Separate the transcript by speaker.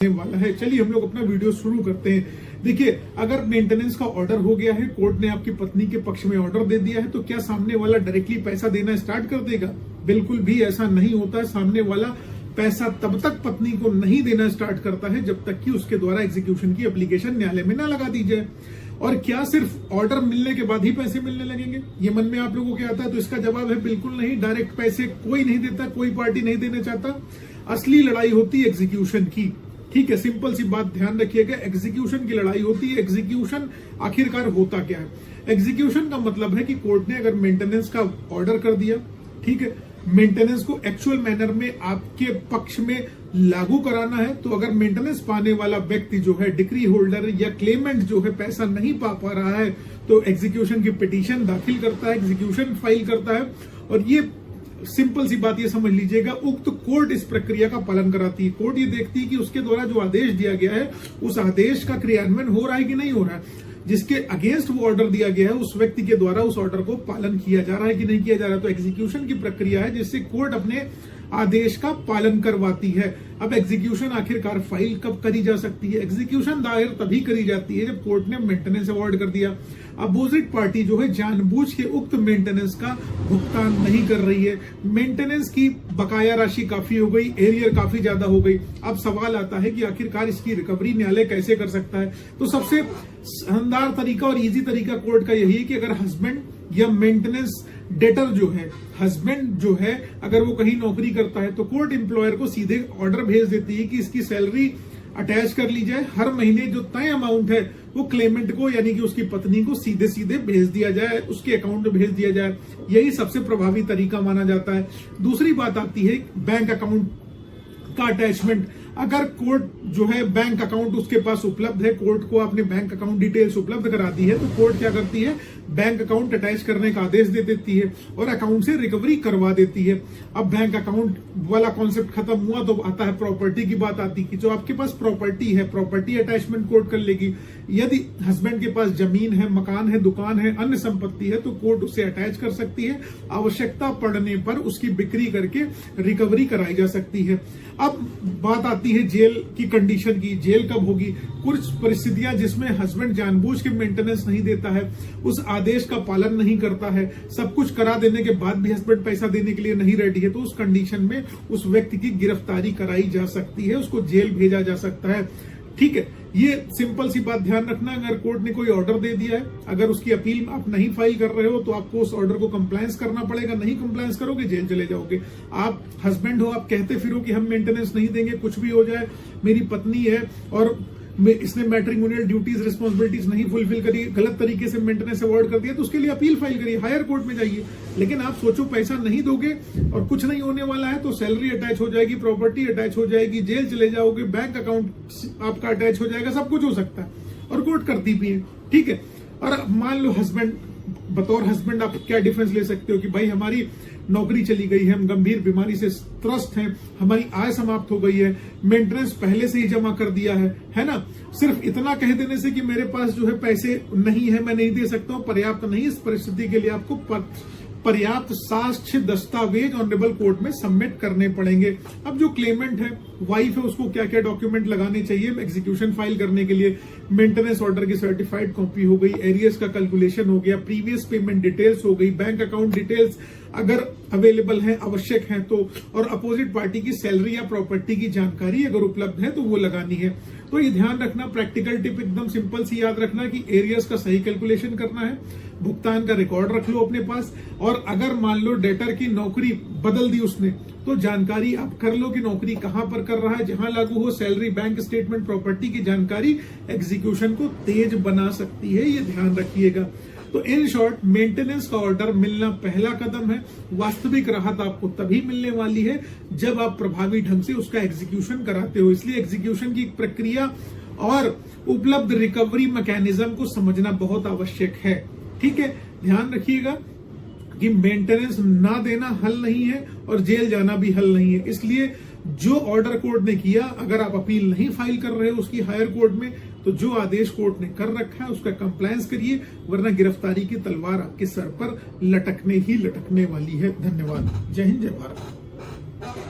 Speaker 1: वाला है। चलिए हम लोग अपना वीडियो शुरू करते हैं। देखिए, अगर मेंटेनेंस का ऑर्डर हो गया है, कोर्ट ने आपकी पत्नी के पक्ष में ऑर्डर दे दिया है, तो क्या सामने वाला डायरेक्टली पैसा देना स्टार्ट कर देगा? बिल्कुल भी ऐसा नहीं होता है। सामने वाला पैसा तब तक पत्नी को नहीं देना स्टार्ट करता है जब तक कि उसके द्वारा एग्जीक्यूशन की एप्लीकेशन न्यायालय में ना लगा दी जाए। और क्या सिर्फ ऑर्डर मिलने के बाद ही पैसे मिलने लगेंगे? ये मन में आप लोगों के आता है, तो इसका जवाब है बिल्कुल नहीं। डायरेक्ट पैसे कोई नहीं देता, कोई पार्टी नहीं देना चाहता। असली लड़ाई होती है एग्जीक्यूशन की। ठीक है, सिंपल सी बात ध्यान रखिएगा, एग्जीक्यूशन की लड़ाई होती है। एग्जीक्यूशन आखिरकार होता क्या है? एग्जीक्यूशन का मतलब है कि कोर्ट ने अगर मेंटेनेंस का ऑर्डर कर दिया, ठीक है, मेंटेनेंस को एक्चुअल मैनर में आपके पक्ष में लागू कराना है, तो अगर मेंटेनेंस पाने वाला व्यक्ति जो है, डिक्री होल्डर या क्लेमेंट जो है, पैसा नहीं पा रहा है, तो एग्जीक्यूशन की पिटीशन दाखिल करता है, एग्जीक्यूशन फाइल करता है। और ये सिंपल सी बात ये समझ लीजिएगा, उक्त कोर्ट इस प्रक्रिया का पालन कराती है। कोर्ट ये देखती है कि उसके द्वारा जो आदेश दिया गया है, उस आदेश का क्रियान्वयन हो रहा है कि नहीं हो रहा है। जिसके अगेंस्ट वो ऑर्डर दिया गया है, उस व्यक्ति के द्वारा उस ऑर्डर को पालन किया जा रहा है कि नहीं किया जा रहा है। तो एग्जीक्यूशन की प्रक्रिया है जिससे कोर्ट अपने आदेश का पालन करवाती है। अब एग्जीक्यूशन आखिरकार फाइल कब करी जा सकती है? एग्जीक्यूशन दायर तभी करी जाती है जब कोर्ट ने मेंटेनेंस अवॉर्ड कर दिया। अपोजिट पार्टी जो है जानबूझ के उक्त मेंटेनेंस का भुगतान नहीं कर रही है। मेंटेनेंस की बकाया राशि काफी हो गई, एरियर काफी ज्यादा हो गई। अब सवाल आता है कि आखिरकार इसकी रिकवरी न्यायालय कैसे कर सकता है? तो सबसे शानदार तरीका और इजी तरीका कोर्ट का यही है कि अगर हस्बैंड या मेंटेनेंस डेटर जो है, हस्बैंड जो है, अगर वो कहीं नौकरी करता है, तो कोर्ट एम्प्लॉयर को सीधे ऑर्डर भेज देती है कि इसकी सैलरी अटैच कर ली जाए। हर महीने जो तय अमाउंट है वो क्लेमेंट को, यानी कि उसकी पत्नी को सीधे सीधे भेज दिया जाए, उसके अकाउंट में भेज दिया जाए। यही सबसे प्रभावी तरीका माना जाता है। दूसरी बात आती है बैंक अकाउंट का अटैचमेंट। अगर कोर्ट जो है, बैंक अकाउंट उसके पास उपलब्ध है, कोर्ट को अपने बैंक अकाउंट डिटेल्स उपलब्ध करा दी है, तो कोर्ट क्या करती है? बैंक अकाउंट अटैच करने का आदेश दे देती है और अकाउंट से रिकवरी करवा देती है। अब बैंक अकाउंट वाला कॉन्सेप्ट खत्म हुआ तो आता है प्रॉपर्टी की बात आती कि जो आपके पास प्रॉपर्टी है, प्रॉपर्टी अटैचमेंट कोर्ट कर लेगी। यदि हस्बैंड के पास जमीन है, मकान है, दुकान है, अन्य संपत्ति है, तो कोर्ट उसे अटैच कर सकती है। आवश्यकता पड़ने पर उसकी बिक्री करके रिकवरी कराई जा सकती है। अब बात आती है जेल की कंडीशन की। जेल कब होगी? कुछ परिस्थितियां जिसमें हस्बैंड जानबूझ के मेंटेनेंस नहीं देता है, उस आदेश का पालन नहीं करता है, सब कुछ करा देने के बाद भी हस्बैंड पैसा देने के लिए नहीं रेडी है, तो उस कंडीशन में उस व्यक्ति की गिरफ्तारी कराई जा सकती है, उसको जेल भेजा जा सकता है। ठीक है, ये सिंपल सी बात ध्यान रखना। अगर कोर्ट ने कोई ऑर्डर दे दिया है, अगर उसकी अपील आप नहीं फाइल कर रहे हो, तो आपको उस ऑर्डर को कंप्लायंस करना पड़ेगा। नहीं कंप्लायंस करोगे, जेल चले जाओगे। आप हस्बैंड हो, आप कहते फिरो कि हम मेंटेनेंस नहीं देंगे, कुछ भी हो जाए, मेरी पत्नी है और इसने मैट्रिमोनियल ड्यूटीज रिस्पॉन्सिबिलिटीज नहीं फुलफिल करी, गलत तरीके से मेंटेनेंस अवॉर्ड कर दिया, तो उसके लिए अपील फाइल करिए, हायर कोर्ट में जाइए। लेकिन आप सोचो, पैसा नहीं दोगे और कुछ नहीं होने वाला है, तो सैलरी अटैच हो जाएगी, प्रॉपर्टी अटैच हो जाएगी, जेल चले जाओगे, बैंक अकाउंट आपका अटैच हो जाएगा, सब कुछ हो सकता है। और कोर्ट करती भी है। ठीक है, और मान लो हस्बैंड, बतौर हस्बैंड आप क्या डिफेंस ले सकते हो कि भाई हमारी नौकरी चली गई है, हम गंभीर बीमारी से त्रस्त हैं, हमारी आय समाप्त हो गई है, मेंटेनेंस पहले से ही जमा कर दिया है ना? सिर्फ इतना कह देने से कि मेरे पास जो है पैसे नहीं है, मैं नहीं दे सकता हूं, पर्याप्त नहीं। इस परिस्थिति के लिए आपको पर्याप्त साक्ष्य दस्तावेज ऑनरेबल कोर्ट में सबमिट करने पड़ेंगे। अब जो क्लेमेंट है, वाइफ है, उसको क्या क्या डॉक्यूमेंट लगाने चाहिए एग्जीक्यूशन फाइल करने के लिए? मेंटेनेंस ऑर्डर की सर्टिफाइड कॉपी हो गई, एरियर्स का कैलकुलेशन हो गया, प्रीवियस पेमेंट डिटेल्स हो गई, बैंक अकाउंट डिटेल्स अगर अवेलेबल है, आवश्यक है तो, और अपोजिट पार्टी की सैलरी या प्रॉपर्टी की जानकारी अगर उपलब्ध है तो वो लगानी है। तो ये ध्यान रखना, प्रैक्टिकल टिप एकदम सिंपल सी याद रखना कि एरियर्स का सही कैलकुलेशन करना है, भुगतान का रिकॉर्ड रख लो अपने पास, और अगर मान लो डेटर की नौकरी बदल दी उसने, तो जानकारी आप कर लो कि नौकरी कहां पर कर रहा है, जहां लागू हो, सैलरी, बैंक स्टेटमेंट, प्रॉपर्टी की जानकारी एग्जीक्यूशन को तेज बना सकती है, ये ध्यान रखिएगा। तो इन शॉर्ट, मेंटेनेंस का ऑर्डर मिलना पहला कदम है। वास्तविक राहत आपको तभी मिलने वाली है जब आप प्रभावी ढंग से उसका एग्जीक्यूशन कराते हो। इसलिए एग्जीक्यूशन की प्रक्रिया और उपलब्ध रिकवरी मैकेनिज्म को समझना बहुत आवश्यक है। ठीक है, ध्यान रखिएगा कि मेंटेनेंस ना देना हल नहीं है और जेल जाना भी हल नहीं है। इसलिए जो ऑर्डर कोर्ट ने किया, अगर आप अपील नहीं फाइल कर रहे हो उसकी हायर कोर्ट में, तो जो आदेश कोर्ट ने कर रखा है उसका कंप्लायंस करिए, वरना गिरफ्तारी की तलवार आपके सर पर लटकने ही लटकने वाली है। धन्यवाद। जय हिंद, जय भारत।